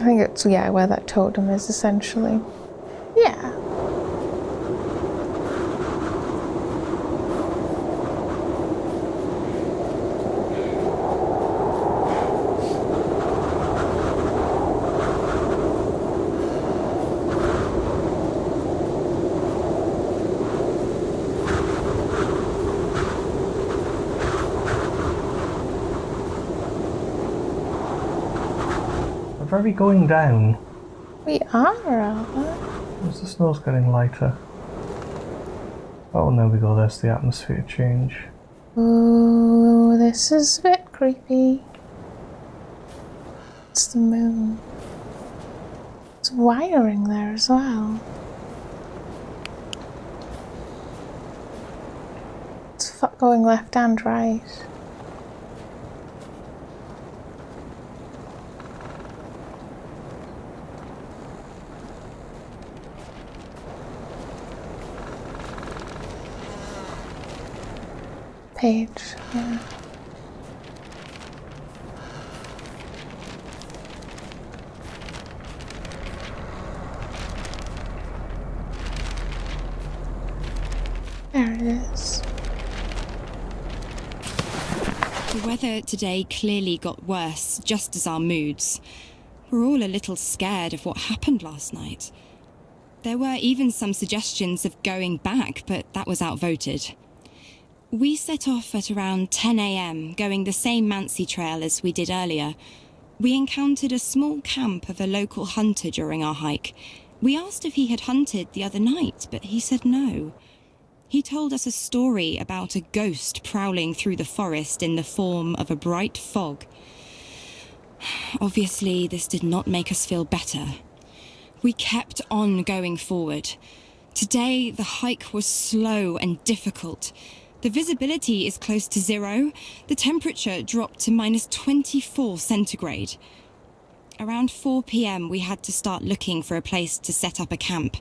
I think it's, yeah, where that totem is, essentially. Yeah. We're very going down. We are, Albert. As the snow's getting lighter. Oh, and there we go, there's the atmosphere change. Ooh, this is a bit creepy. It's the moon. It's wiring there as well. It's going left and right. Page, yeah. There it is. The weather today clearly got worse, just as our moods. We're all a little scared of what happened last night. There were even some suggestions of going back, but that was outvoted. We set off at around 10 a.m, going the same Mansi trail as we did earlier. We encountered a small camp of a local hunter during our hike. We asked if he had hunted the other night, but he said no. He told us a story about a ghost prowling through the forest in the form of a bright fog. Obviously, this did not make us feel better. We kept on going forward. Today, the hike was slow and difficult. The visibility is close to zero. The temperature dropped to -24 centigrade. Around 4 p.m, we had to start looking for a place to set up a camp.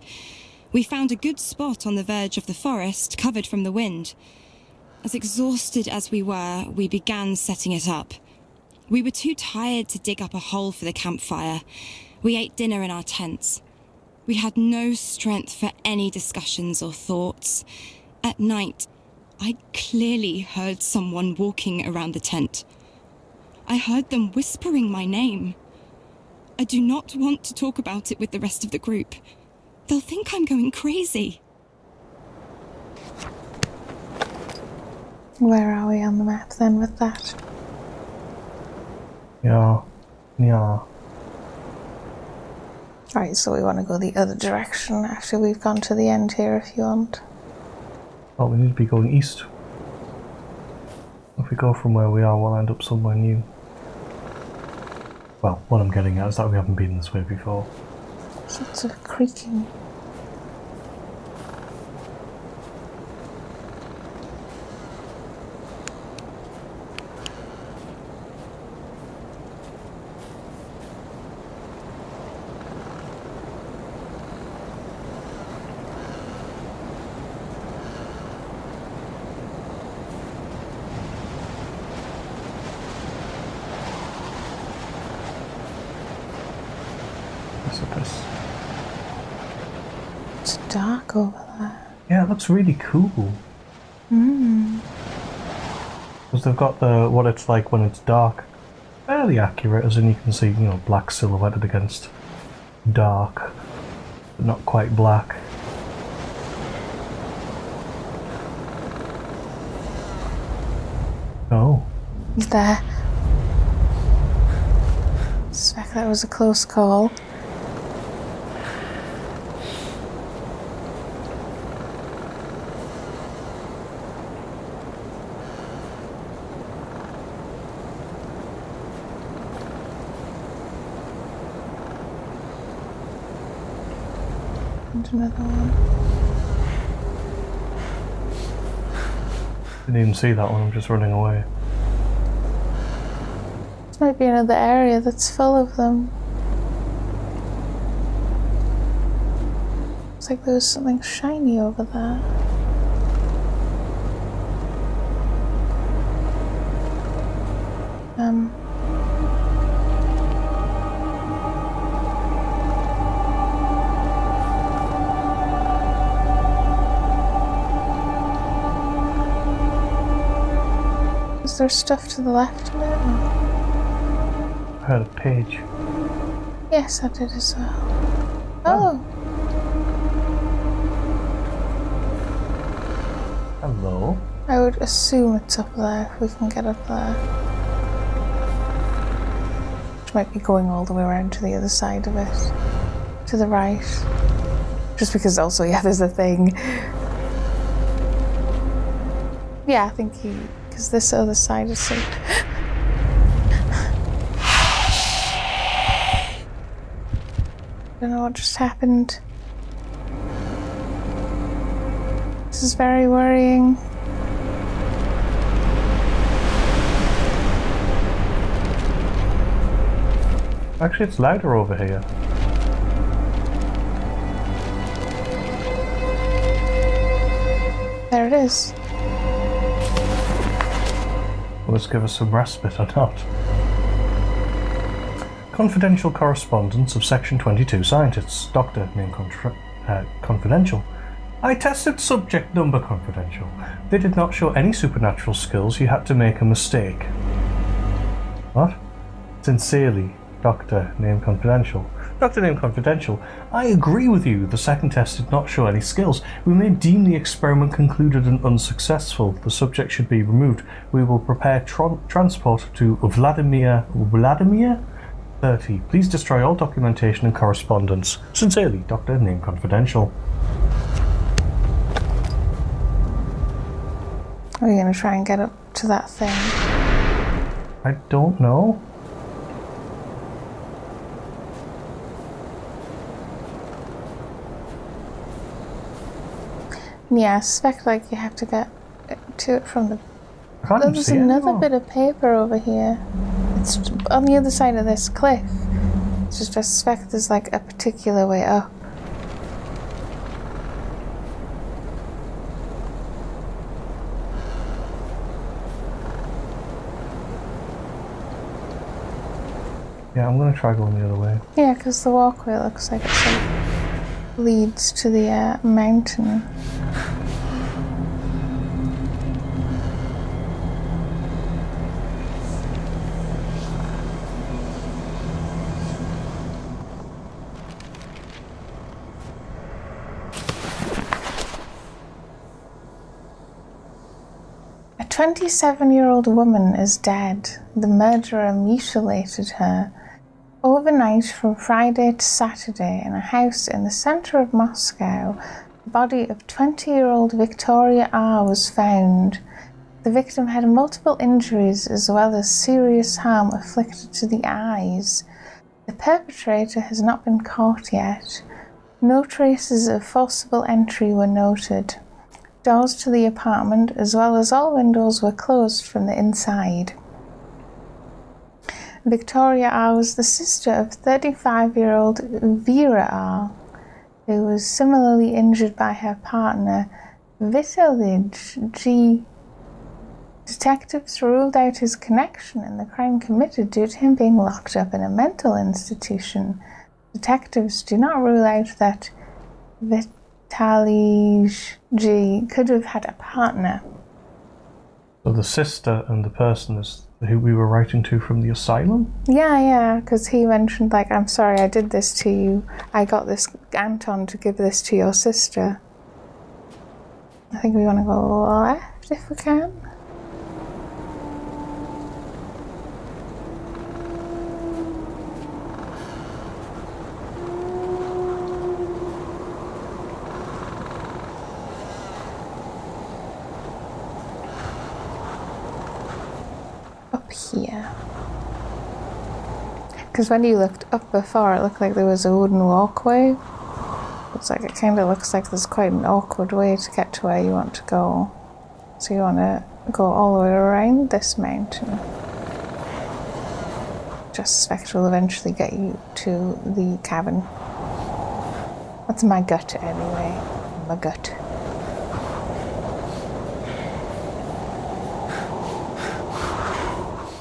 We found a good spot on the verge of the forest, covered from the wind. As exhausted as we were, we began setting it up. We were too tired to dig up a hole for the campfire. We ate dinner in our tents. We had no strength for any discussions or thoughts. At night, I clearly heard someone walking around the tent. I heard them whispering my name. I do not want to talk about it with the rest of the group. They'll think I'm going crazy. Where are we on the map then with that? Yeah. Right, so we want to go the other direction after we've gone to the end here if you want. Well, we need to be going east. If we go from where we are, we'll end up somewhere new. Well, what I'm getting at is that we haven't been this way before. There's lots of creaking. Precipice. It's dark over there. Yeah, it looks really cool. Because they've got what it's like when it's dark. Fairly accurate, as in you can see, you know, black silhouetted against dark, but not quite black. Oh. He's there. I suspect that was a close call. And another one. Didn't even see that one, I'm just running away. This might be another area that's full of them. Looks like there was something shiny over there. Was there stuff to the left of it? I heard a page. Yes, I did as well. Oh. Hello. I would assume it's up there if we can get up there. Which might be going all the way around to the other side of it. To the right. Just because also, yeah, there's a thing. Yeah, I think because this other side is so... I don't know what just happened. This is very worrying. Actually, it's louder over here. There it is. Will this give us some respite or not? Confidential correspondence of Section 22 scientists. Doctor, name confidential. I tested subject number confidential. They did not show any supernatural skills. You had to make a mistake. What? Sincerely, Doctor, name confidential. Doctor, name confidential. I agree with you. The second test did not show any skills. We may deem the experiment concluded and unsuccessful. The subject should be removed. We will prepare transport to Vladimir 30. Please destroy all documentation and correspondence. Sincerely, Doctor, name confidential. Are we going to try and get up to that thing? I don't know. Yeah, I suspect like you have to get to it from the... I can't even There's see another it. bit of paper over here. It's on the other side of this cliff. It's just I suspect there's like a particular way up. Yeah, I'm gonna try going the other way. Yeah, because the walkway looks like it's like leads to the mountain. A 27-year-old woman is dead. The murderer mutilated her overnight from Friday to Saturday in a house in the centre of Moscow. The body of 20-year-old Victoria R. was found. The victim had multiple injuries as well as serious harm inflicted to the eyes. The perpetrator has not been caught yet. No traces of forcible entry were noted. Doors to the apartment as well as all windows were closed from the inside. Victoria R. was the sister of 35-year-old Vera R., who was similarly injured by her partner, Vitaly G. Detectives ruled out his connection in the crime committed due to him being locked up in a mental institution. Detectives do not rule out that Vitaly G. could have had a partner. So the sister and the person is who we were writing to from the asylum? Yeah, because he mentioned, like, I'm sorry I did this to you. I got this Anton to give this to your sister. I think we want to go left if we can. Up here. Because when you looked up before, it looked like there was a wooden walkway. Looks like it kind of looks like there's quite an awkward way to get to where you want to go. So you want to go all the way around this mountain. Just suspect will eventually get you to the cabin. That's my gut anyway. My gut.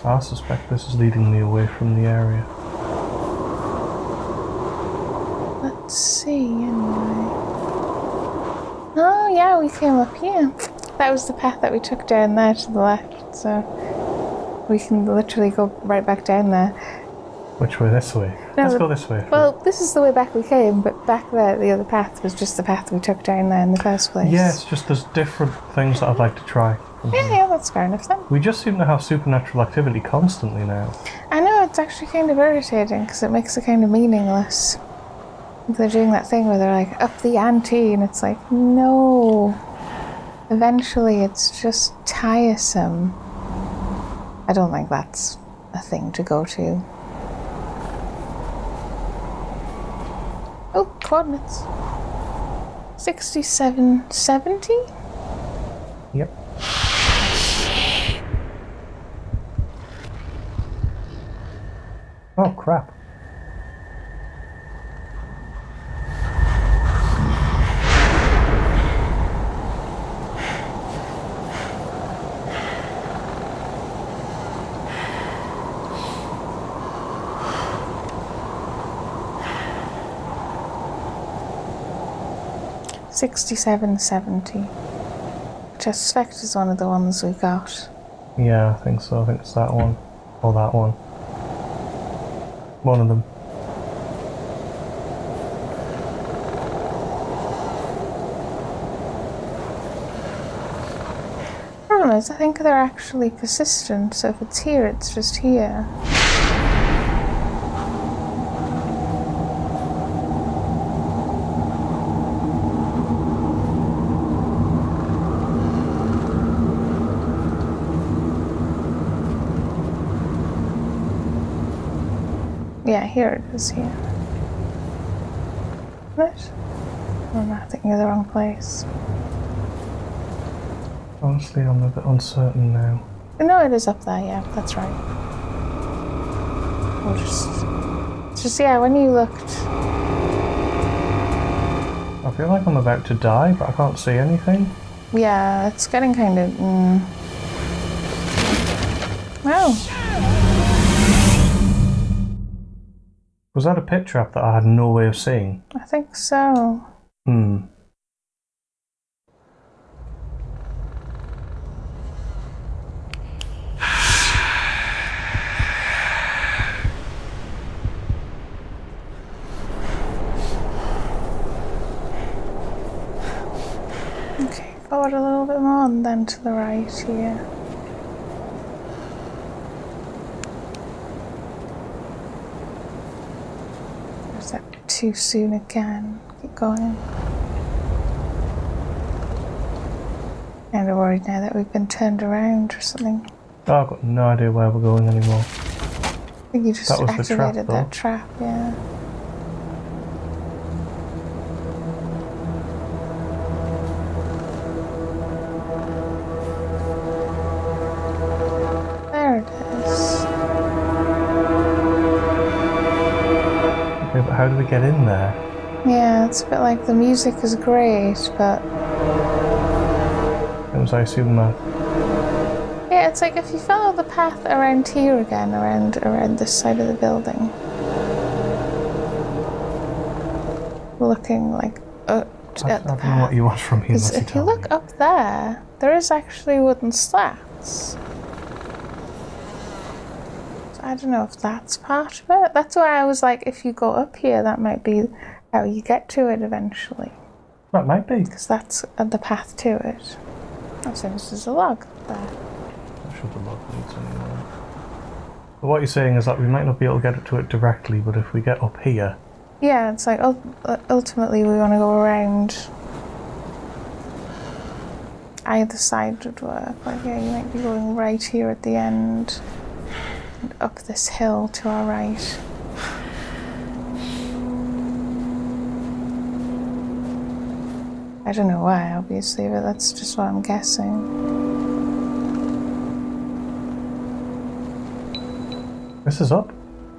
I suspect this is leading me away from the area. Let's see, anyway. Oh, yeah, we came up here. That was the path that we took down there to the left, so We can literally go right back down there. Which way? This way? No, Let's go this way. Well, this is the way back we came, but back there, the other path was just the path we took down there in the first place. Yeah, it's just there's different things that I'd like to try. Yeah, that's fair enough then. We just seem to have supernatural activity constantly now. I know, it's actually kind of irritating because it makes it kind of meaningless. They're doing that thing where they're like, up the ante, and it's like, no. Eventually it's just tiresome. I don't think that's a thing to go to. Oh, coordinates. 6770? Yep. Oh, crap. $67.70, which I suspect is one of the ones we got. Yeah, I think so. I think it's that one. Or that one. One of them. Problem is, I think they're actually persistent, so if it's here, it's just here. Yeah, here it is, here. Right? I'm not thinking of the wrong place. Honestly, I'm a bit uncertain now. No, it is up there, yeah, that's right. We'll just yeah, when you looked... I feel like I'm about to die, but I can't see anything. Yeah, it's getting kind of... Oh. Was that a pit trap that I had no way of seeing? I think so. Okay, forward a little bit more and then to the right here. Is that too soon again? Keep going. Kind of worried now that we've been turned around or something. Oh, I've got no idea where we're going anymore. I think you just That was the activated trap, though. that trap, yeah. There it is. Okay, but how do we get in there? Yeah, it's a bit like the music is great, but... It was, I assume, Yeah, it's like if you follow the path around here again, around this side of the building. Looking like at the I don't path. know what you want from me unless you If you tell look me. up there is actually wooden slats. So I don't know if that's part of it. That's why I was like, if you go up here, that might be how you get to it eventually. That might be. Because that's the path to it. That seems there's a log there. I'm sure the log leads anywhere. But what you're saying is that we might not be able to get to it directly, but if we get up here... Yeah, it's like ultimately we want to go around. Either side would work. Like, yeah, you might be going right here at the end and up this hill to our right. I don't know why, obviously, but that's just what I'm guessing. This is up,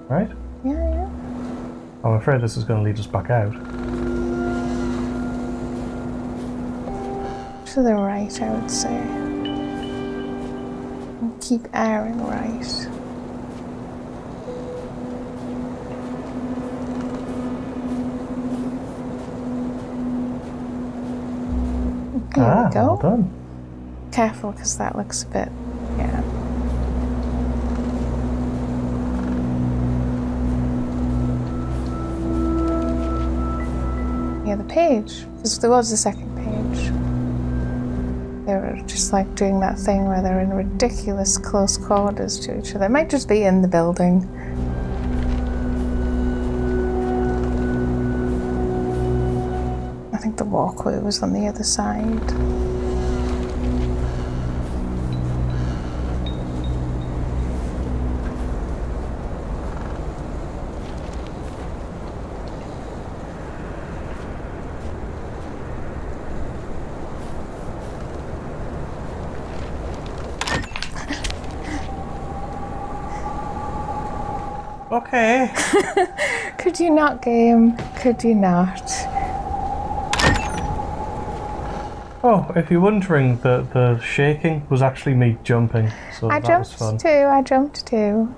right? Yeah, yeah. I'm afraid this is going to lead us back out. To the right, I would say. And keep airing right. Here we go. Well done. Careful, because that looks a bit, yeah. the other page. Because there was a second page. They were just like doing that thing where they're in ridiculous close quarters to each other. It might just be in the building. I think the walkway was on the other side. Okay. Could you not, game? Could you not? Oh, if you're wondering, the shaking was actually me jumping, so I that was fun. I jumped too.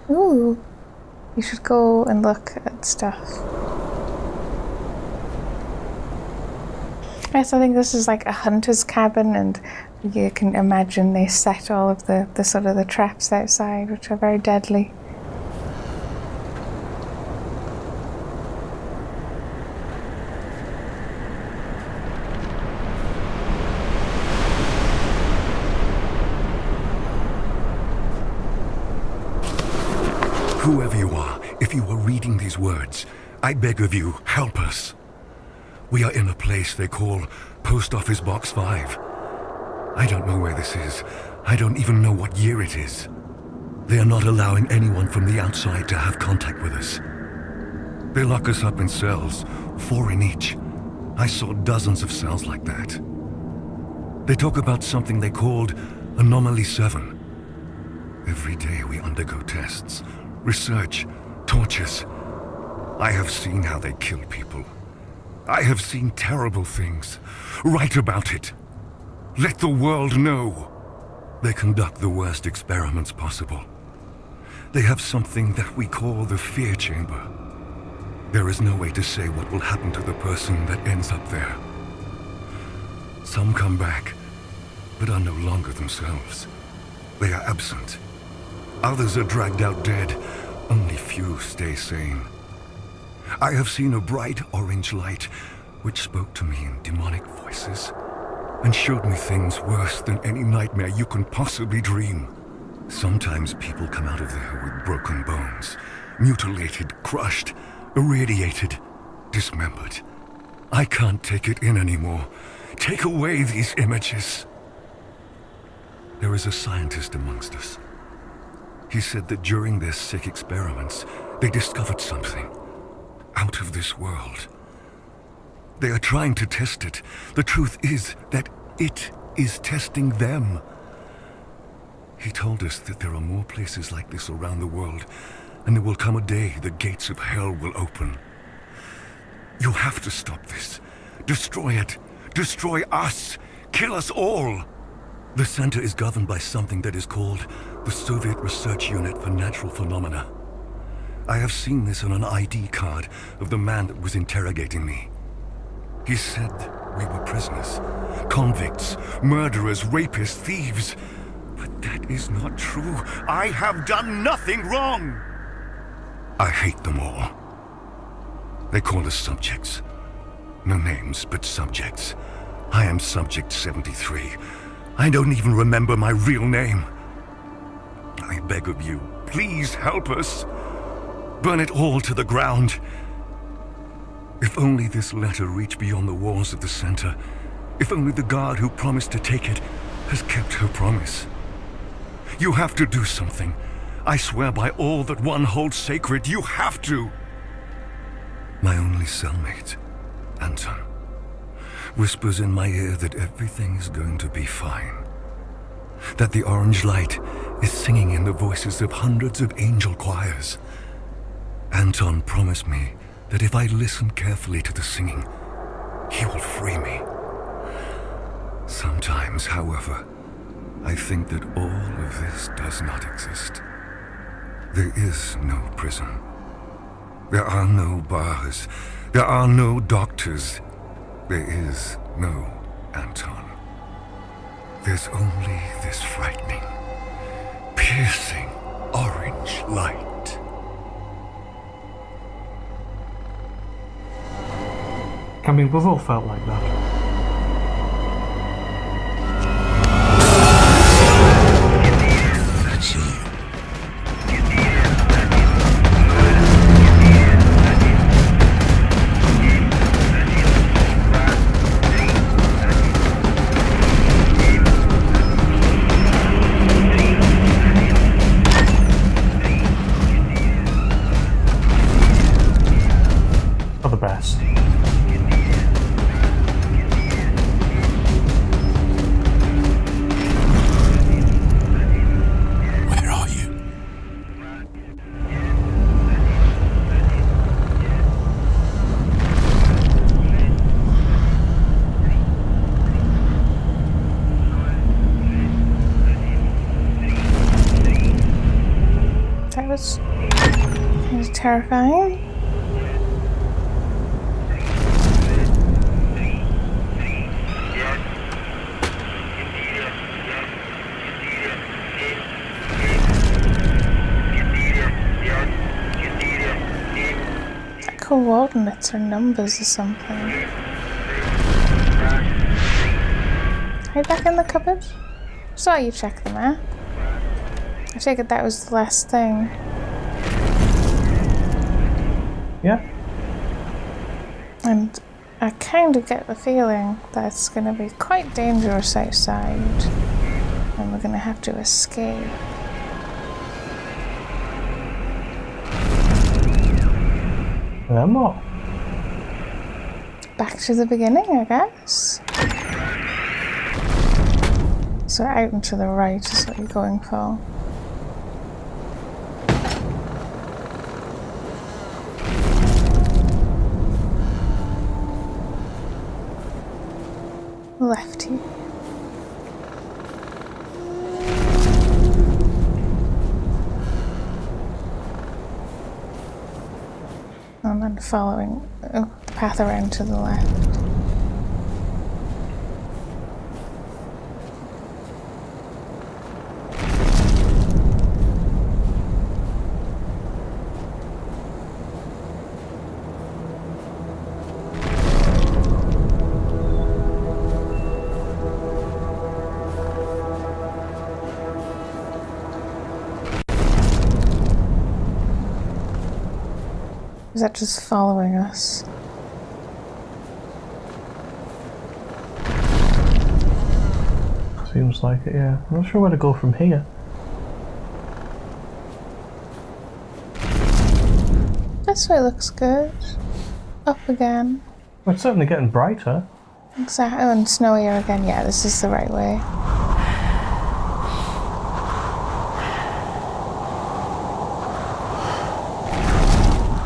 Ooh, you should go and look at stuff. Yes, I think this is like a hunter's cabin, and you can imagine they set all of the sort of the traps outside, which are very deadly. Whoever you are, if you are reading these words, I beg of you, help us. We are in a place they call Post Office Box 5. I don't know where this is. I don't even know what year it is. They are not allowing anyone from the outside to have contact with us. They lock us up in cells, 4 in each. I saw dozens of cells like that. They talk about something they called Anomaly 7. Every day we undergo tests, research, tortures. I have seen how they kill people. I have seen terrible things. Write about it. Let the world know. They conduct the worst experiments possible. They have something that we call the fear chamber. There is no way to say what will happen to the person that ends up there. Some come back, but are no longer themselves. They are absent. Others are dragged out dead. Only few stay sane. I have seen a bright orange light which spoke to me in demonic voices and showed me things worse than any nightmare you can possibly dream. Sometimes people come out of there with broken bones, mutilated, crushed, irradiated, dismembered. I can't take it in anymore. Take away these images. There is a scientist amongst us. He said that during their sick experiments, they discovered something out of this world. They are trying to test it. The truth is that it is testing them. He told us that there are more places like this around the world, and there will come a day the gates of hell will open. You have to stop this. Destroy it. Destroy us. Kill us all. The center is governed by something that is called the Soviet Research Unit for Natural Phenomena. I have seen this on an ID card of the man that was interrogating me. He said we were prisoners, convicts, murderers, rapists, thieves. But that is not true. I have done nothing wrong. I hate them all. They call us subjects. No names, but subjects. I am Subject 73. I don't even remember my real name. I beg of you, please help us. Burn it all to the ground. If only this letter reached beyond the walls of the center. If only the guard who promised to take it has kept her promise. You have to do something. I swear by all that one holds sacred, you have to. My only cellmate, Anton, whispers in my ear that everything is going to be fine. That the orange light is singing in the voices of hundreds of angel choirs. Anton promised me that if I listen carefully to the singing, he will free me. Sometimes, however, I think that all of this does not exist. There is no prison. There are no bars. There are no doctors. There is no Anton. There's only this frightening, piercing orange light. I mean, we've all felt like that. That's you. For the best. Where are you? That was terrifying. Coordinates or numbers or something. Hide back in the cupboard? Saw you check the map. I take it that was the last thing. Yeah. And I kind of get the feeling that it's going to be quite dangerous outside. And we're going to have to escape. Then what? Back to the beginning, I guess. So out and to the right is what you're going for. Lefty. And then following the path around to the left. Is that just following us? Seems like it, yeah. I'm not sure where to go from here. This way looks good. Up again. Well, it's certainly getting brighter. Exactly. Oh, and snowier again. Yeah, this is the right way.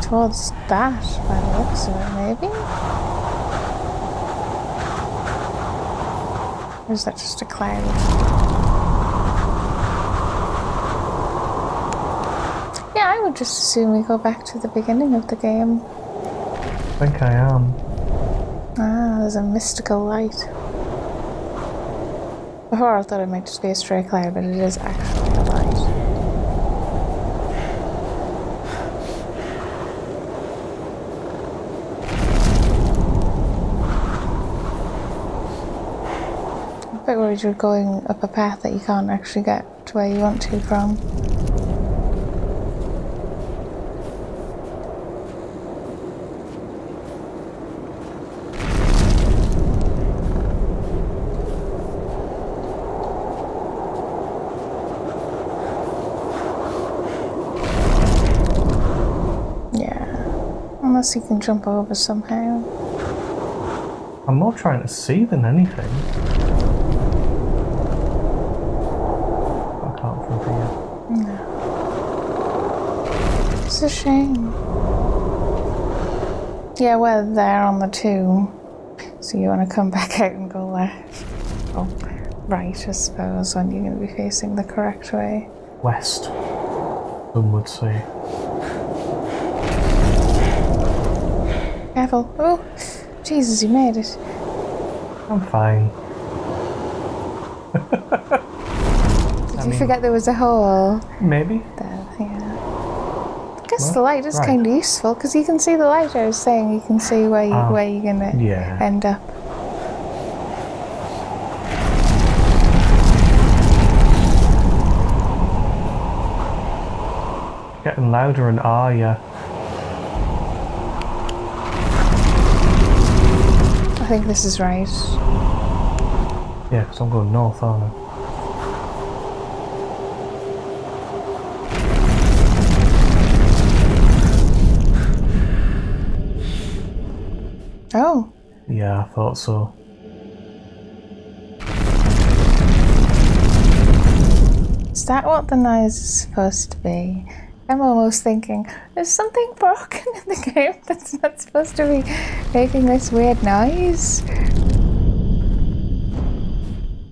Towards that, by the looks of it, maybe? Or is that just a cloud? Yeah, I would just assume we go back to the beginning of the game. I think I am. Ah, there's a mystical light. Before I thought it might just be a stray cloud, but it is actually a light. I'm a bit worried you're going up a path that you can't actually get to where you want to from. Unless you can jump over somehow. I'm more trying to see than anything. I can't from here. No. It's a shame. Yeah, we're there on the tomb. So you want to come back out and go left. Oh, right, I suppose, when you're going to be facing the correct way. West, some would say. Careful. Oh, Jesus, you made it. I'm fine. Did you forget there was a hole? Maybe. There, yeah. I guess guess well, the light is right. kind of useful, because you can see the light. I was saying you can see where you're going to end up. Getting louder and yeah. I think this is right. Yeah, because I'm going north, aren't I? Oh. Yeah, I thought so. Is that what the noise is supposed to be? I'm almost thinking, there's something broken in the game that's not supposed to be making this weird noise.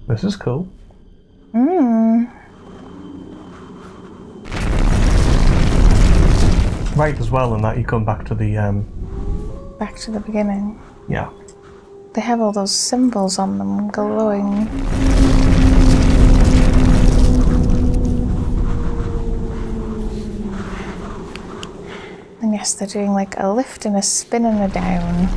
This is cool. Right as well, in that you come back to the Back to the beginning. Yeah. They have all those symbols on them glowing. And yes, they're doing like a lift and a spin and a down.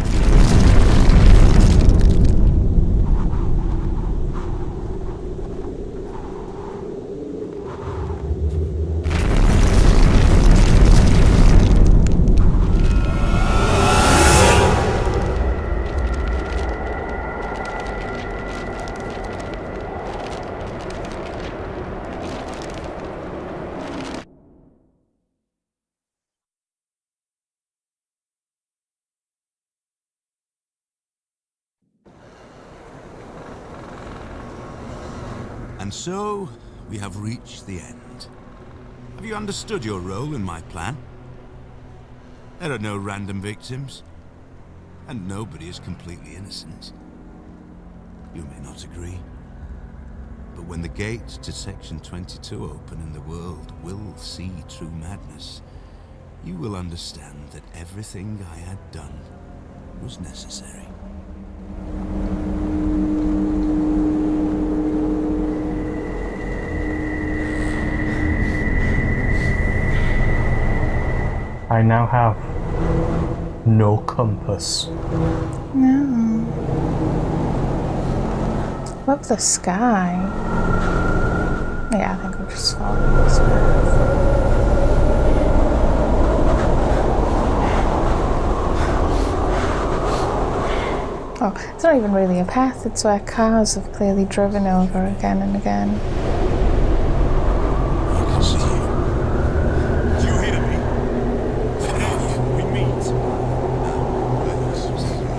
And so, we have reached the end. Have you understood your role in my plan? There are no random victims, and nobody is completely innocent. You may not agree, but when the gates to Section 22 open and the world will see true madness, you will understand that everything I had done was necessary. I now have no compass. No. Love the sky. Yeah, I think we'll just follow this path. Oh, it's not even really a path, it's where cars have clearly driven over again and again. I can see you. Do you hear me? Today we meet. I can see you.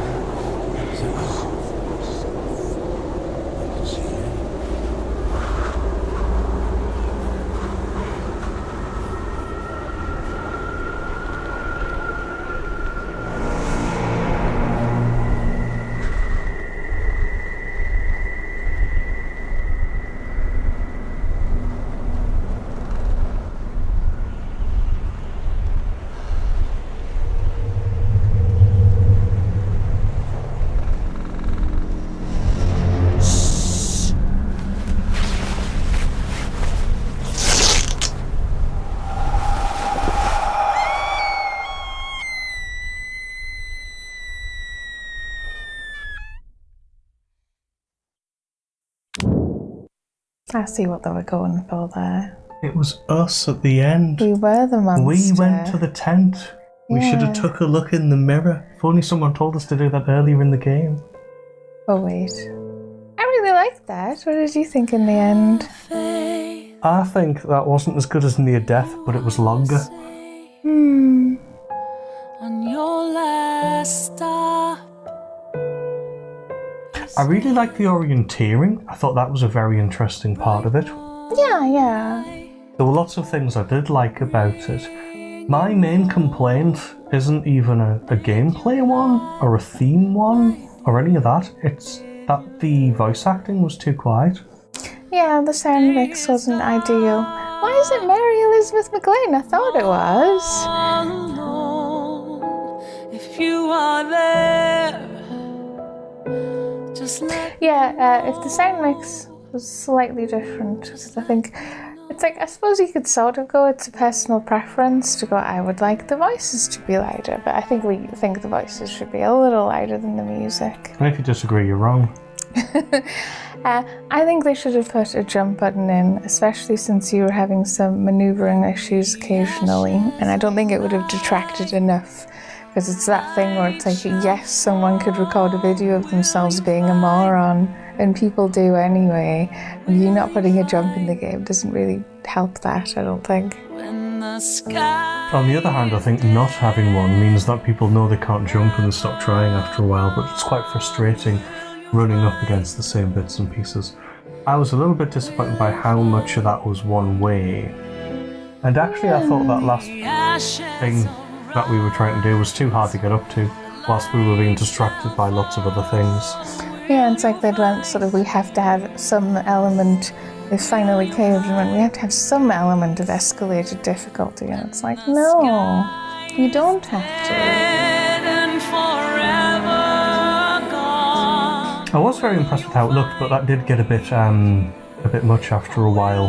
I see what they were going for there. It was us at the end. We were the monster. We went to the tent. We should have Yeah. took a look in the mirror. If only someone told us to do that earlier in the game. Oh wait. I really liked that. What did you think in the end? I think that wasn't as good as Near Death, but it was longer. On your last stop. I really liked the orienteering. I thought that was a very interesting part of it. Yeah. There were lots of things I did like about it. My main complaint isn't even a gameplay one, or a theme one, or any of that. It's that the voice acting was too quiet. Yeah, the sound mix wasn't ideal. Why is it Mary Elizabeth McGlynn? I thought it was. Alone, if you are there, just let Yeah, if the sound mix was slightly different, because I think it it's like, I suppose you could sort of go, it's a personal preference to go, I would like the voices to be louder, but I think we think the voices should be a little louder than the music. And if you disagree, you're wrong. I think they should have put a jump button in, especially since you were having some manoeuvring issues occasionally, and I don't think it would have detracted enough, because it's that thing where it's like, yes, someone could record a video of themselves being a moron, and people do anyway, and you not putting a jump in the game doesn't really help that, I don't think. when the sky On the other hand, I think not having one means that people know they can't jump and they stop trying after a while, but it's quite frustrating running up against the same bits and pieces. I was a little bit disappointed by how much of that was one way. And actually I thought that last thing that we were trying to do was too hard to get up to, whilst we were being distracted by lots of other things. Yeah, it's like they'd went sort of, we have to have some element, they finally caved and went, we have to have some element of escalated difficulty, and it's like, no, you don't have to. and forever gone. I was very impressed with how it looked, but that did get a bit much after a while,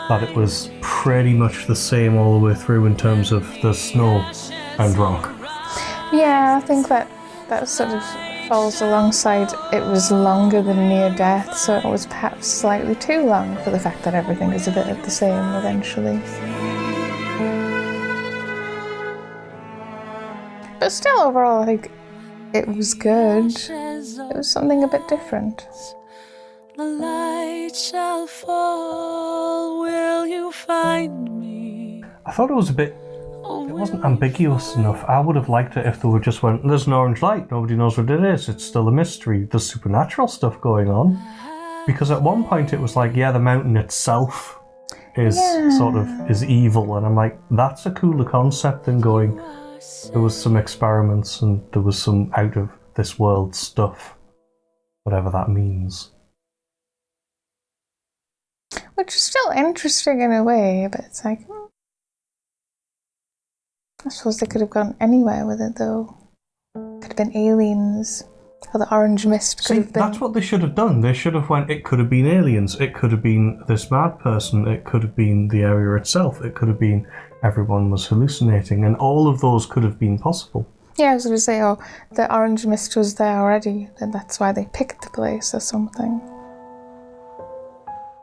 that it was pretty much the same all the way through in terms of the snow and rock. Yeah, I think that sort of falls alongside, it was longer than Near Death, so it was perhaps slightly too long for the fact that everything is a bit of the same eventually. But still, overall, I think it was good. It was something a bit different. The light shall fall, will you find me? I thought it was it wasn't ambiguous enough. I would have liked it if they would just went, there's an orange light, nobody knows what it is, it's still a mystery, there's supernatural stuff going on. Because at one point it was like, yeah, the mountain itself is is evil, and I'm like, that's a cooler concept than going, there was some experiments and there was some out of this world stuff, whatever that means. Which is still interesting in a way, but it's like, I suppose they could have gone anywhere with it though. Could have been aliens, or the orange mist could have been... That's what they should have done. They should have went, it could have been aliens, it could have been this mad person, it could have been the area itself, it could have been everyone was hallucinating, and all of those could have been possible. Yeah, I was going to say, oh, the orange mist was there already, then that's why they picked the place or something.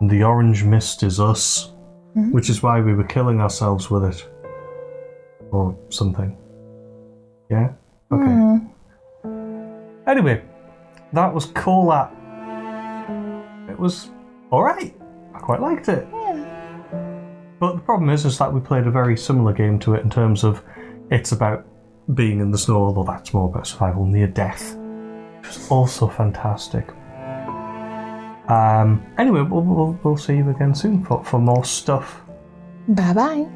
And the orange mist is us, which is why we were killing ourselves with it. Or something. Yeah? Okay. Anyway, that was Kholat. It was alright. I quite liked it. Yeah. But the problem is that we played a very similar game to it in terms of it's about being in the snow, although that's more about survival, near death. Which was also fantastic. Anyway, we'll see you again soon for more stuff. Bye-bye.